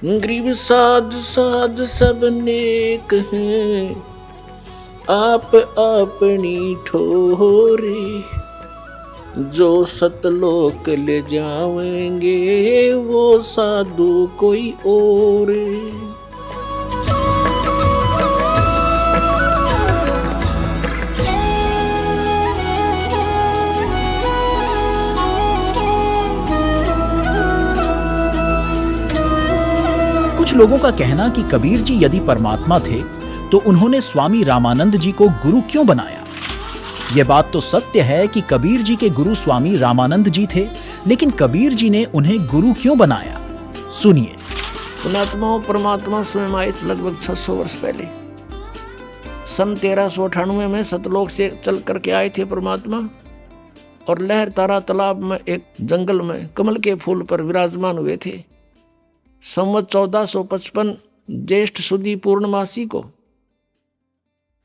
गरीब साध साध सब नेक हैं, आप अपनी ठोरे। जो सतलोक ले जाएंगे वो साधु कोई और। कुछ लोगों का कहना कि कबीर जी यदि परमात्मा थे तो उन्होंने स्वामी रामानंद जी को गुरु क्यों बनाया। यह बात तो सत्य है कि कबीर जी के गुरु स्वामी रामानंद जी थे, लेकिन कबीर जी ने उन्हें गुरु क्यों बनाया, सुनिए। पुणात्मा परमात्मा स्वयं आए लगभग 600 वर्ष पहले। सन 1398 में सतलोक से चल करके आए थे परमात्मा, और लहर तारा तालाब में एक जंगल में कमल के फूल पर विराजमान हुए थे। संवत 1455 ज्येष्ठ सुदी पूर्णमासी को,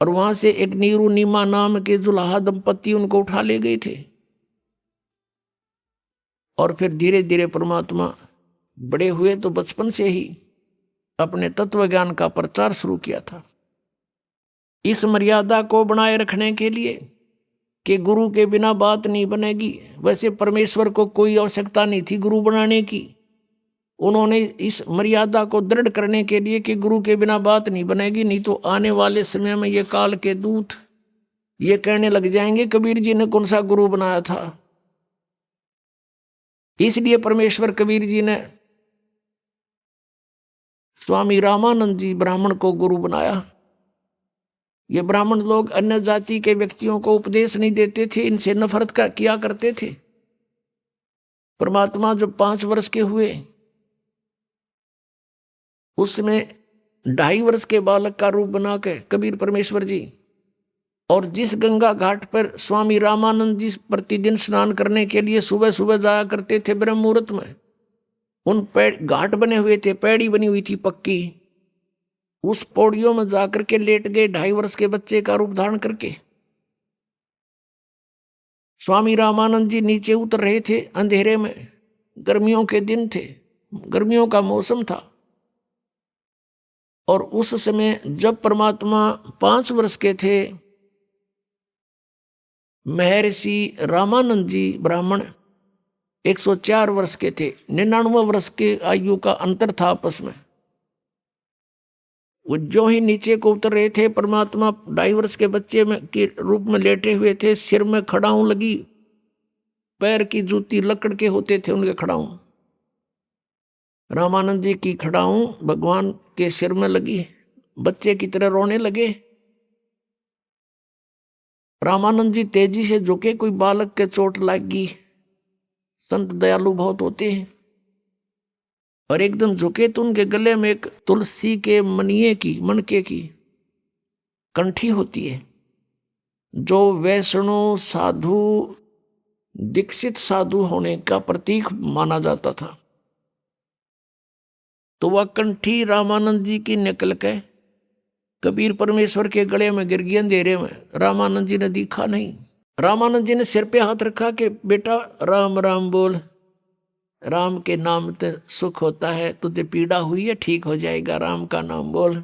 और वहां से एक नीरू नीमा नाम के जुलाहा दंपति उनको उठा ले गए थे। और फिर धीरे धीरे परमात्मा बड़े हुए तो बचपन से ही अपने तत्व ज्ञान का प्रचार शुरू किया था। इस मर्यादा को बनाए रखने के लिए कि गुरु के बिना बात नहीं बनेगी। वैसे परमेश्वर को कोई आवश्यकता नहीं थी गुरु बनाने की। उन्होंने इस मर्यादा को दृढ़ करने के लिए कि गुरु के बिना बात नहीं बनेगी, नहीं तो आने वाले समय में ये काल के दूत ये कहने लग जाएंगे कबीर जी ने कौन सा गुरु बनाया था। इसलिए परमेश्वर कबीर जी ने स्वामी रामानंद जी ब्राह्मण को गुरु बनाया। ये ब्राह्मण लोग अन्य जाति के व्यक्तियों को उपदेश नहीं देते थे, इनसे नफरत किया करते थे। परमात्मा जब 5 वर्ष के हुए, उसमें 2.5 वर्ष के बालक का रूप बना के कबीर परमेश्वर जी, और जिस गंगा घाट पर स्वामी रामानंद जी प्रतिदिन स्नान करने के लिए सुबह सुबह जाया करते थे ब्रह्म मुहूर्त में, उन घाट बने हुए थे, पैड़ी बनी हुई थी पक्की, उस पौड़ियों में जाकर के लेट गए 2.5 वर्ष के बच्चे का रूप धारण करके। स्वामी रामानंद जी नीचे उतर रहे थे अंधेरे में, गर्मियों के दिन थे, गर्मियों का मौसम था, और उस समय जब परमात्मा 5 वर्ष के थे, महर्षि रामानंद जी ब्राह्मण 104 वर्ष के थे। 99 वर्ष के आयु का अंतर था आपस में। वो जो ही नीचे को उतर रहे थे, परमात्मा 2.5 वर्ष के बच्चे में के रूप में लेटे हुए थे। सिर में खड़ाऊं लगी, पैर की जूती लकड़ के होते थे उनके खड़ाऊं। रामानंद जी की खड़ाऊं भगवान के सिर में लगी, बच्चे की तरह रोने लगे। रामानंद जी तेजी से झुके, कोई बालक के चोट लगी, संत दयालु बहुत होते हैं, और एकदम झुके तो उनके गले में एक तुलसी के मनके की कंठी होती है, जो वैष्णव साधु दीक्षित साधु होने का प्रतीक माना जाता था। तो वह कंठी रामानंद जी की निकल के कबीर परमेश्वर के गले में गिर गई अंधेरे में। रामानंद जी ने देखा नहीं। रामानंद जी ने सिर पे हाथ रखा कि बेटा राम राम बोल, राम के नाम से सुख होता है, तुझे पीड़ा हुई है ठीक हो जाएगा, राम का नाम बोल।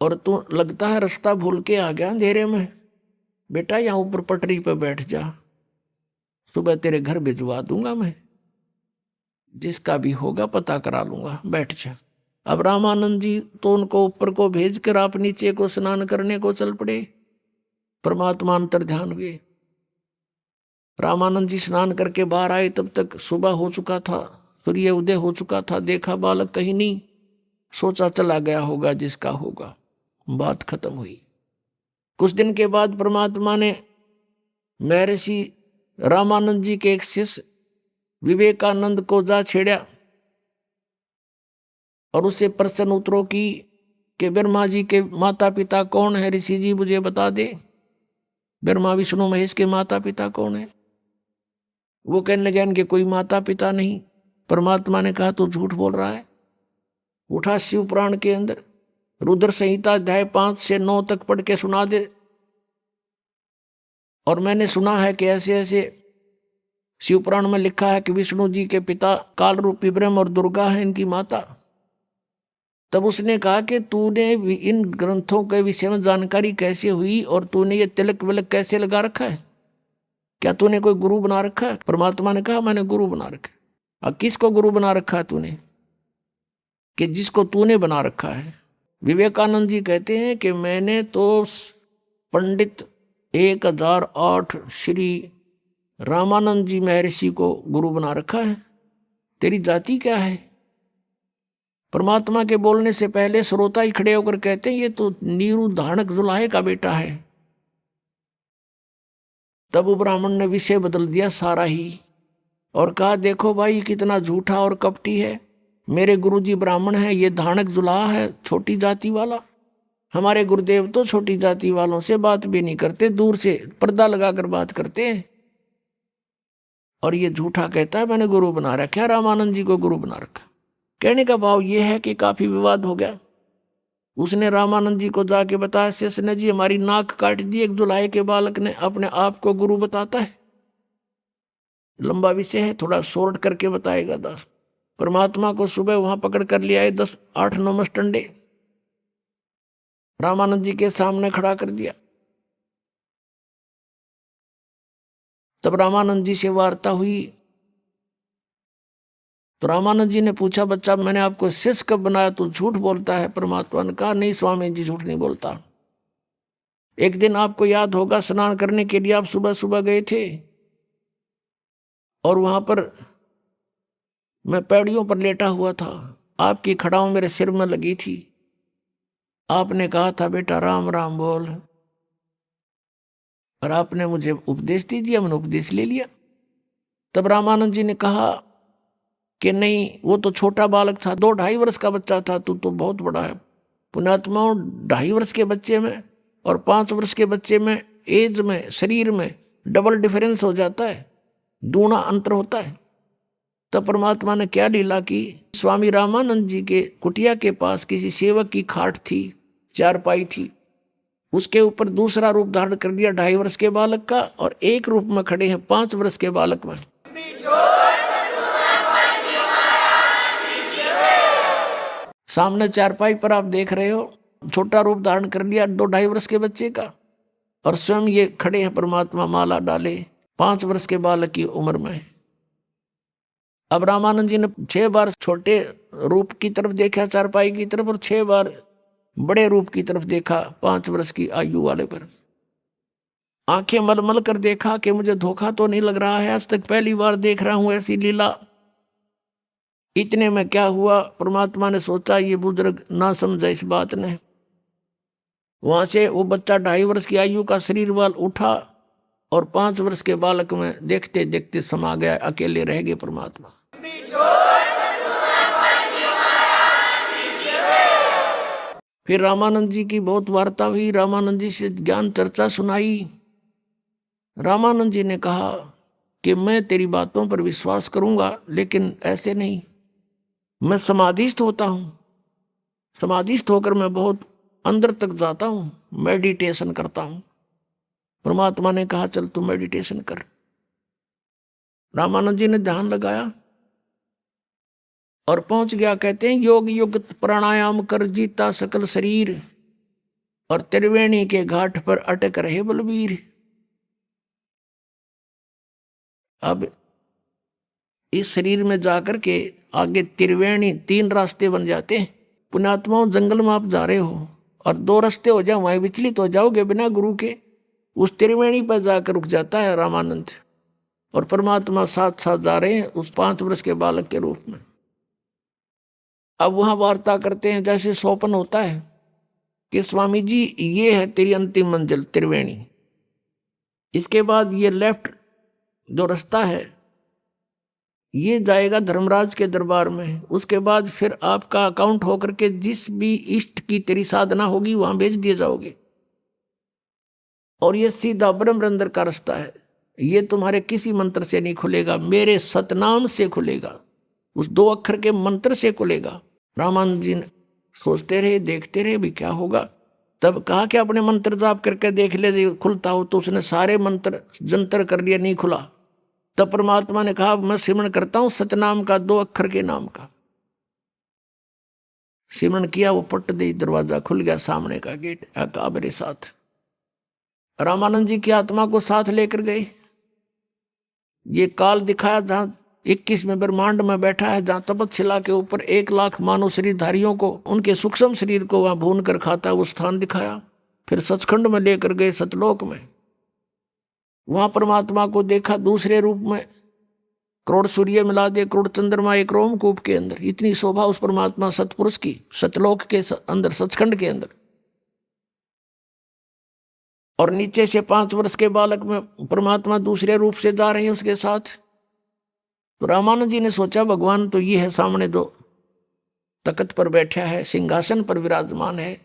और तू लगता है रास्ता भूल के आ गया अंधेरे में, बेटा यहाँ ऊपर पटरी पे बैठ जा, सुबह तेरे घर भिजवा दूंगा मैं, जिसका भी होगा पता करा लूंगा, बैठ जा। अब रामानंद जी तो उनको ऊपर को भेज कर आप नीचे को स्नान करने को चल पड़े। परमात्मा अंतर ध्यान हुए। रामानंद जी स्नान करके बाहर आए, तब तक सुबह हो चुका था, सूर्य उदय हो चुका था। देखा बालक कहीं नहीं, सोचा चला गया होगा जिसका होगा, बात खत्म हुई। कुछ दिन के बाद परमात्मा ने महर्षि रामानंद जी के एक शिष्य विवेकानंद को जा छेड़ा और उससे प्रश्न उत्तरों की कि ब्रह्मा जी के माता पिता कौन है, ऋषि जी मुझे बता दे, ब्रह्मा विष्णु महेश के माता पिता कौन है। वो कहने लगे इनके कोई माता पिता नहीं। परमात्मा ने कहा तू झूठ बोल रहा है। उठा शिव पुराण के अंदर रुद्र संहिता अध्याय 5 से 9 तक पढ़ के सुना दे। और मैंने सुना है कि ऐसे ऐसे शिव पुराण में लिखा है कि विष्णु जी के पिता काल रूपी ब्रह्म और दुर्गा है इनकी माता। तब उसने कहा कि तूने इन ग्रंथों के विषय में जानकारी कैसे हुई और तूने ये तिलक विलक कैसे लगा रखा है? क्या तूने कोई गुरु बना रखा है? परमात्मा ने कहा मैंने गुरु बना रखा है। और किसको गुरु बना रखा है तूने? कि जिसको तूने बना रखा है। विवेकानंद जी कहते हैं कि मैंने तो पंडित 1008 श्री रामानंद जी महर्षि को गुरु बना रखा है। तेरी जाति क्या है? परमात्मा के बोलने से पहले श्रोता ही खड़े होकर कहते हैं ये तो नीरू धानक जुलाहे का बेटा है। तब वो ब्राह्मण ने विषय बदल दिया सारा ही और कहा देखो भाई कितना झूठा और कपटी है। मेरे गुरुजी ब्राह्मण है, ये धानक जुलाहा है छोटी जाति वाला। हमारे गुरुदेव तो छोटी जाति वालों से बात भी नहीं करते, दूर से पर्दा लगाकर बात करते हैं। और ये झूठा कहता है मैंने गुरु बना रखा, रामानंद जी को गुरु बना रखा। कहने का भाव ये है कि काफी विवाद हो गया। उसने रामानंद जी को जाके बताया शेषने जी हमारी नाक काट दी एक जुलाहे के बालक ने, अपने आप को गुरु बताता है। लंबा विषय है, थोड़ा शॉर्ट करके बताएगा दास। परमात्मा को सुबह वहां पकड़ कर ले आए 8-9 मस्टंडे, रामानंद जी के सामने खड़ा कर दिया। तब रामानंद जी से वार्ता हुई तो रामानंद जी ने पूछा बच्चा मैंने आपको शिष्य कब बनाया? तो झूठ बोलता है। परमात्मा ने कहा नहीं स्वामी जी झूठ नहीं बोलता। एक दिन आपको याद होगा स्नान करने के लिए आप सुबह सुबह गए थे और वहां पर मैं पैड़ियों पर लेटा हुआ था, आपकी खड़ाओं मेरे सिर में लगी थी। आपने कहा था बेटा राम राम बोल, और आपने मुझे उपदेश दे दिया, मैंने उपदेश ले लिया। तब रामानंद जी ने कहा कि नहीं वो तो छोटा बालक था, 2-2.5 वर्ष का बच्चा था, तू तो बहुत बड़ा है। पुण्यात्माओं 2.5 वर्ष के बच्चे में और 5 वर्ष के बच्चे में एज में शरीर में डबल डिफरेंस हो जाता है, दूना अंतर होता है। तब परमात्मा ने क्या लीला की, स्वामी रामानंद जी के कुटिया के पास किसी सेवक की खाट थी, चारपाई थी, उसके ऊपर दूसरा रूप धारण कर दिया 2.5 वर्ष के बालक का, और एक रूप में खड़े हैं 5 वर्ष के बालक में। सामने चारपाई पर आप देख रहे हो छोटा रूप धारण कर लिया 2-2.5 वर्ष के बच्चे का, और स्वयं ये खड़े हैं परमात्मा माला डाले 5 वर्ष के बालक की उम्र में। अब रामानंद जी ने 6 बार छोटे रूप की तरफ देखा चारपाई की तरफ, और 6 बार बड़े रूप की तरफ देखा 5 वर्ष की आयु वाले पर। आंखें मलमल कर देखा कि मुझे धोखा तो नहीं लग रहा है, आज तक पहली बार देख रहा हूं ऐसी लीला। इतने में क्या हुआ, परमात्मा ने सोचा ये बुजुर्ग ना समझा इस बात ने। वहां से वो बच्चा 2.5 वर्ष की आयु का शरीर वाल उठा और 5 वर्ष के बालक में देखते देखते समा गया, अकेले रह गए परमात्मा। फिर रामानंद जी की बहुत वार्ता हुई, रामानंद जी से ज्ञान चर्चा सुनाई। रामानंद जी ने कहा कि मैं तेरी बातों पर विश्वास करूंगा, लेकिन ऐसे नहीं, मैं समाधिस्थ होता हूं। समाधिस्थ होकर मैं बहुत अंदर तक जाता हूं, मेडिटेशन करता हूं। परमात्मा ने कहा चल तू मेडिटेशन कर। रामानंद जी ने ध्यान लगाया और पहुंच गया। कहते हैं योग युक्त प्राणायाम कर जीता सकल शरीर, और त्रिवेणी के घाट पर अटक रहे बलबीर। अब इस शरीर में जाकर के आगे त्रिवेणी 3 रास्ते बन जाते हैं। पुण्यात्माओं जंगल में आप जा रहे हो और 2 रास्ते हो जाए, वहीं विचलित हो जाओगे बिना गुरु के। उस त्रिवेणी पर जाकर रुक जाता है रामानंद, और परमात्मा साथ साथ जा रहे हैं उस 5 वर्ष के बालक के रूप में। अब वहां वार्ता करते हैं जैसे स्वप्न होता है कि स्वामी जी ये है तेरी अंतिम मंजिल त्रिवेणी, इसके बाद ये लेफ्ट जो रास्ता है ये जाएगा धर्मराज के दरबार में। उसके बाद फिर आपका अकाउंट होकर के जिस भी इष्ट की तेरी साधना होगी वहां भेज दिए जाओगे, और ये सीधा ब्रह्मरंध्र का रास्ता है। ये तुम्हारे किसी मंत्र से नहीं खुलेगा, मेरे सतनाम से खुलेगा, उस 2 अक्षर के मंत्र से खुलेगा। रामानंद जी सोचते रहे, देखते रहे भी क्या होगा। तब कहा कि अपने मंत्र जाप करके देख ले खुलता हो। तो उसने सारे मंत्र जंतर कर लिया, नहीं खुला। तब परमात्मा ने कहा मैं सिमरण करता हूं सतनाम का, 2 अक्षर के नाम का। सिमरन किया, वो पट दे, दरवाजा खुल गया, सामने का गेट आका मेरे साथ। रामानंद जी की आत्मा को साथ लेकर गए। ये काल दिखाया जहां 21वें ब्रह्मांड में बैठा है, जहां तपतशिला के ऊपर 1,00,000 मानव शरीरधारियों को, उनके सूक्ष्म शरीर को वहां भून कर खाता, वो स्थान दिखाया। फिर सचखंड में लेकर गए, सतलोक में। वहां परमात्मा को देखा दूसरे रूप में, करोड़ सूर्य मिला दे, करोड़ चंद्रमा एक रोमकूप के अंदर। इतनी शोभा उस परमात्मा सतपुरुष की, सतलोक के अंदर, सचखंड के अंदर। और नीचे से 5 वर्ष के बालक में परमात्मा दूसरे रूप से जा रहे हैं उसके साथ। तो रामानंद जी ने सोचा, भगवान तो ये है सामने, जो तख्त पर बैठा है, सिंहासन पर विराजमान है।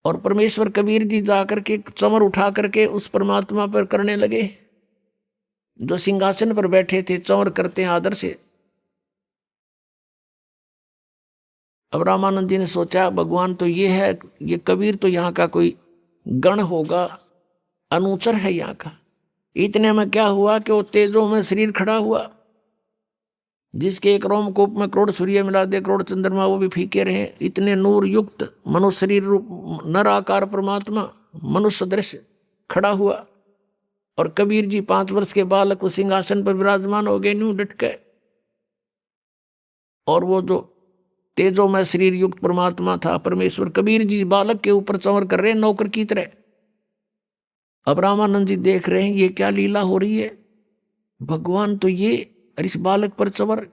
और परमेश्वर कबीर जी जाकर के चमर उठा करके उस परमात्मा पर करने लगे, जो सिंहासन पर बैठे थे, चमर करते हैं आदर से। अब रामानंद जी ने सोचा, भगवान तो ये है, ये कबीर तो यहाँ का कोई गण होगा, अनुचर है यहाँ का। इतने में क्या हुआ कि वो तेजों में शरीर खड़ा हुआ, जिसके एक रोमकूप में करोड़ सूर्य मिला दे, करोड़ चंद्रमा, वो भी फीके रहे। इतने नूर युक्त मनुष्य शरीर रूप नर आकार परमात्मा मनुष्य सदृश खड़ा हुआ। और कबीर जी 5 वर्ष के बालक को सिंहासन पर विराजमान हो गए, न्यू डट गए। और वो जो तेजों में शरीर युक्त परमात्मा था परमेश्वर, कबीर जी बालक के ऊपर चंवर कर रहे, नौकर की तरह। अब रामानंद जी देख रहे हैं, ये क्या लीला हो रही है, भगवान तो ये, और इस बालक पर चंवर।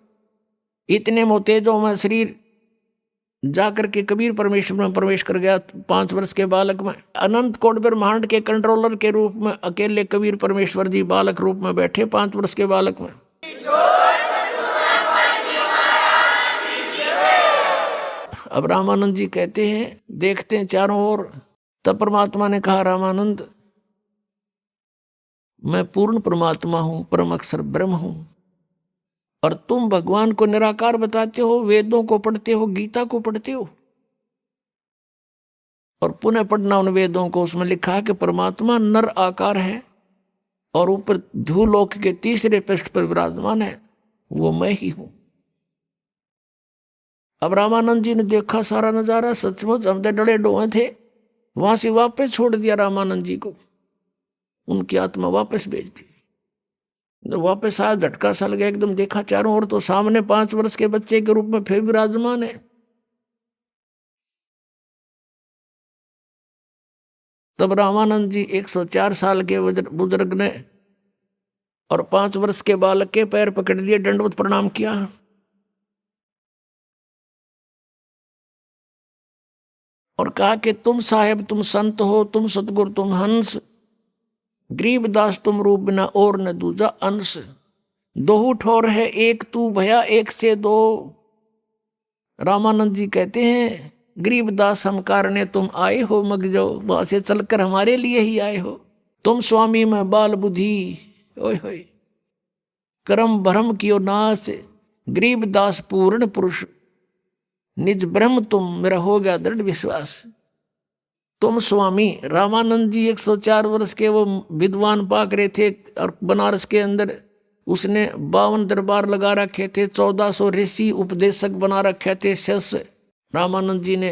इतने मोतेजों में शरीर जाकर के कबीर परमेश्वर में प्रवेश कर गया। 5 वर्ष के बालक में अनंत कोट ब्रह्मांड के कंट्रोलर के रूप में अकेले कबीर परमेश्वर जी बालक रूप में बैठे, 5 वर्ष के बालक में। अब रामानंद जी कहते हैं, देखते हैं चारों ओर। तब परमात्मा ने कहा, रामानंद मैं पूर्ण परमात्मा हूं, परम अक्षर ब्रह्म हूं, और तुम भगवान को निराकार बताते हो, वेदों को पढ़ते हो, गीता को पढ़ते हो। और पुनः पढ़ना उन वेदों को, उसमें लिखा है कि परमात्मा नर आकार है और ऊपर भूलोक के तीसरे पृष्ठ पर विराजमान है, वो मैं ही हूं। अब रामानंद जी ने देखा सारा नजारा, सचमुच हम तो डरे डोए थे। वहां से वापस छोड़ दिया रामानंद जी को, उनकी आत्मा वापस भेज दी। वापस आया, झटका सा लगा एकदम, देखा चारों ओर तो सामने 5 वर्ष के बच्चे के रूप में फिर विराजमान है। तब रामानंद जी 104 साल के बुजुर्ग ने और 5 वर्ष के बालक के पैर पकड़ लिए, दंडवत प्रणाम किया। और कहा कि तुम साहेब, तुम संत हो, तुम सतगुरु, तुम हंस, गरीबदास तुम रूप बिना और न दूजा अंश। दोहू ठोर है एक तू भया, एक से दो। रामानंद जी कहते हैं, गरीबदास हम कारणे तुम आए हो, मग जाओ, वहां से चलकर हमारे लिए ही आए हो। तुम स्वामी में बाल बुद्धि, ओए होए, कर्म भरम कियो नाश, गरीबदास पूर्ण पुरुष, निज ब्रह्म तुम, मेरा हो गया दृढ़ विश्वास। तुम स्वामी, रामानंद जी 104 वर्ष के वो विद्वान पाक रहे थे, और बनारस के अंदर उसने 52 दरबार लगा रखे थे, 1400 ऋषि उपदेशक बना रखे थे शिष्य रामानंद जी ने।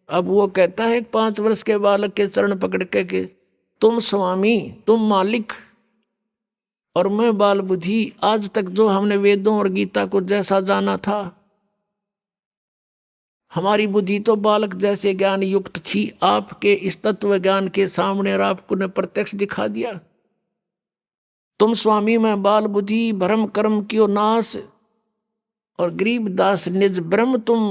अब वो कहता है 5 वर्ष के बालक के चरण पकड़ के कि तुम स्वामी, तुम मालिक, और मैं बाल बुद्धि। आज तक जो हमने वेदों और गीता को जैसा जाना था, हमारी बुद्धि तो बालक जैसे ज्ञान युक्त थी, आपके इस तत्व ज्ञान के सामने, और आपको ने प्रत्यक्ष दिखा दिया। तुम स्वामी में बाल बुद्धि, भरम कर्म कियो नाश, और गरीब दास निज ब्रह्म तुम,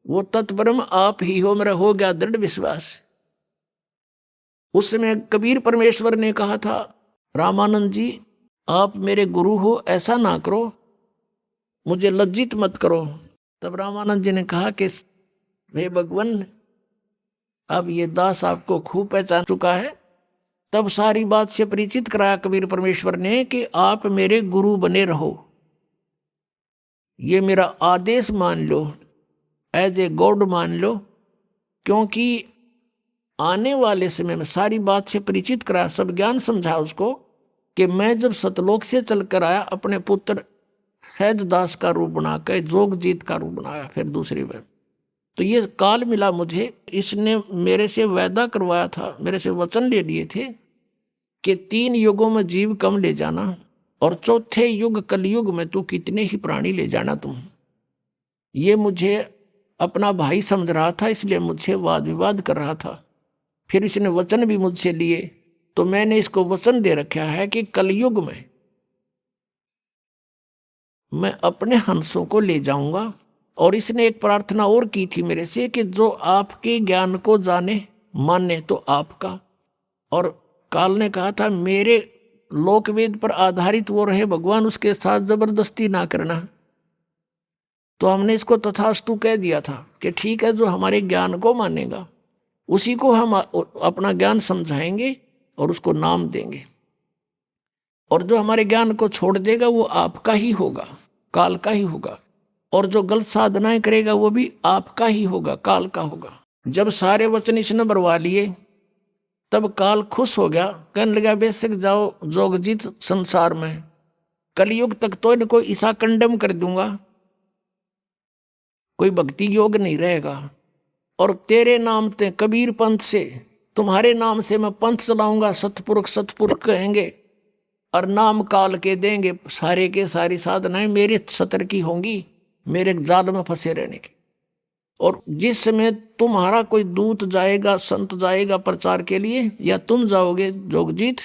वो तत्ब्रह्म आप ही हो, मेरा हो गया दृढ़ विश्वास। उस समय कबीर परमेश्वर ने कहा था, रामानंद जी आप मेरे गुरु हो, ऐसा ना करो, मुझे लज्जित मत करो। तब रामानंद जी ने कहा कि हे भगवान, अब ये दास आपको खूब पहचान चुका है। तब सारी बात से परिचित कराया कबीर परमेश्वर ने कि आप मेरे गुरु बने रहो, ये मेरा आदेश मान लो, एज ए गॉड मान लो। क्योंकि आने वाले समय में सारी बात से परिचित कराया, सब ज्ञान समझा उसको कि मैं जब सतलोक से चलकर आया, अपने पुत्र सहजदास का रूप बना के जोगजीत का रूप बनाया फिर दूसरी बार। तो ये काल मिला मुझे, इसने मेरे से वायदा करवाया था, मेरे से वचन ले लिए थे कि 3 युगों में जीव कम ले जाना और चौथे युग कलयुग में तू कितने ही प्राणी ले जाना तुम। ये मुझे अपना भाई समझ रहा था, इसलिए मुझसे वाद विवाद कर रहा था। फिर इसने वचन भी मुझसे लिए, तो मैंने इसको वचन दे रखा है कि कलयुग में मैं अपने हंसों को ले जाऊंगा। और इसने एक प्रार्थना और की थी मेरे से कि जो आपके ज्ञान को जाने माने तो आपका। और काल ने कहा था मेरे लोकवेद पर आधारित वो रहे भगवान, उसके साथ जबरदस्ती ना करना। तो हमने इसको तथास्तु कह दिया था कि ठीक है, जो हमारे ज्ञान को मानेगा उसी को हम अपना ज्ञान समझाएंगे और उसको नाम देंगे, और जो हमारे ज्ञान को छोड़ देगा वो आपका ही होगा, काल का ही होगा। और जो गलत साधनाएं करेगा वो भी आपका ही होगा, काल का होगा। जब सारे वचन इसने बरवा लिए तब काल खुश हो गया, कहने लगा बेशक जाओ जोगजीत संसार में, कलयुग तक तो इनको ईसा कंडम कर दूंगा, कोई भक्ति योग नहीं रहेगा। और तेरे नाम ते कबीर पंथ से, तुम्हारे नाम से मैं पंथ चलाऊंगा, सतपुरुष कहेंगे और नाम काल के देंगे। सारे के सारी साधनाएं मेरे सतर की होंगी, मेरे जाल में फंसे रहने की। और जिस समय तुम्हारा कोई दूत जाएगा, संत जाएगा प्रचार के लिए, या तुम जाओगे जोगजीत,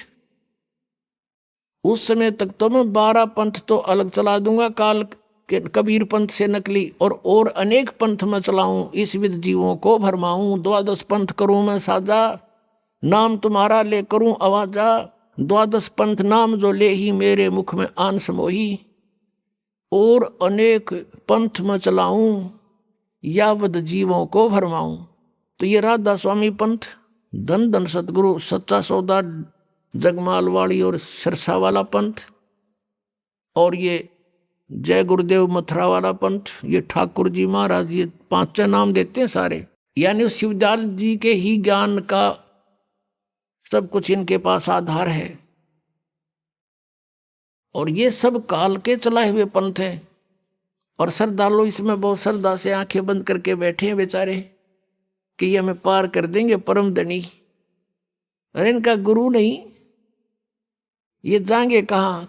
उस समय तक तो मैं 12 पंथ तो अलग चला दूंगा, काल के कबीर पंथ से नकली, और अनेक पंथ में चलाऊं, इस विध जीवों को भरमाऊं। 12 पंथ करूं मैं साजा, नाम तुम्हारा ले करूं आवाजा। 12 पंथ नाम जो ले ही मेरे मुख में आन समोही, और अनेक पंथ में चलाऊं, यावद जीवों को भरमाऊं। तो ये राधा स्वामी पंथ, धन धन सतगुरु सच्चा सौदा जगमाल वाली और सिरसा वाला पंथ, और ये जय गुरुदेव मथुरा वाला पंथ, ये ठाकुर जी महाराज, ये 5 नाम देते हैं सारे। यानी शिवदयाल जी के ही ज्ञान का सब कुछ इनके पास आधार है, और ये सब काल के चलाए हुए पंथ हैं। और श्रद्धालु इसमें बहुत श्रद्धा से आंखें बंद करके बैठे हैं बेचारे कि ये हमें पार कर देंगे परम धनी। अरे इनका गुरु नहीं, ये जाएंगे कहाँ?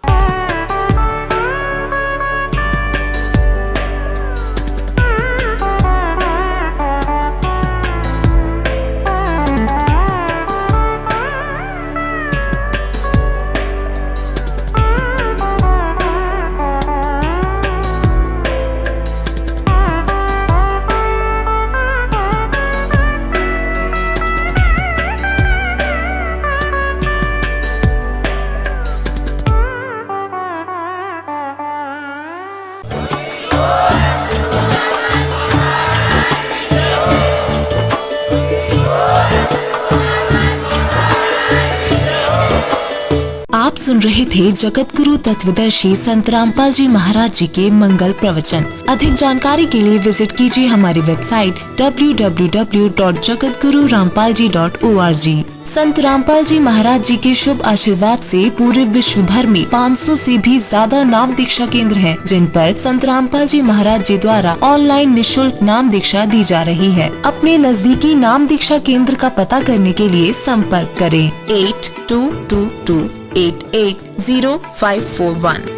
आप सुन रहे थे जगत गुरु तत्वदर्शी संत रामपाल जी महाराज जी के मंगल प्रवचन। अधिक जानकारी के लिए विजिट कीजिए हमारी वेबसाइट www.jagatgururampalji.org। संत रामपाल जी महाराज जी के शुभ आशीर्वाद से पूरे विश्व भर में 500 से भी ज्यादा नाम दीक्षा केंद्र हैं, जिन पर संत रामपाल जी महाराज जी द्वारा ऑनलाइन निशुल्क नाम दीक्षा दी जा रही है। अपने नजदीकी नाम दीक्षा केंद्र का पता करने के लिए संपर्क करें 8222880541।